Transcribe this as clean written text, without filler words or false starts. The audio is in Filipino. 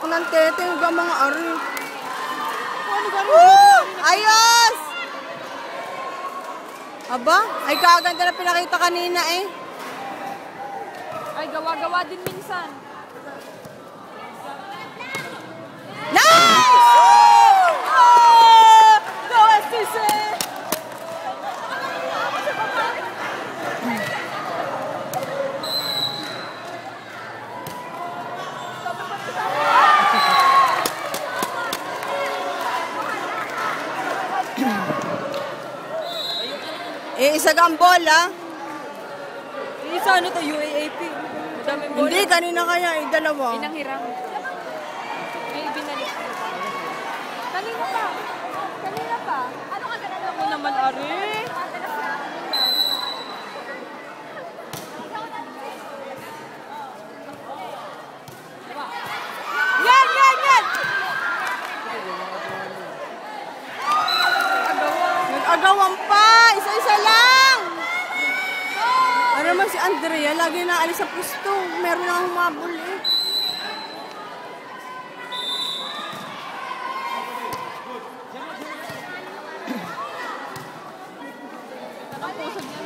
Anak ng tete, yung mga ari. Ayos! Aba, ay kaganda na pinakita kanina eh. Ay, gawa-gawa din minsan. Nice! Oh! Go STC! Isa ang bola. Isa ano to, UAAP. Madaming bola. Hindi, kanina kaya, dalawa. Inanghiram. May binalik. Kanina pa. Kanina pa. Ano ka ganun mo naman, Ari? Yan, yan, yan! Nag-agawan pa! Isa-isa lang! Ano naman si Andrea, lagi na alis sa pusto. Meron na humabol eh. Nakapusog niya.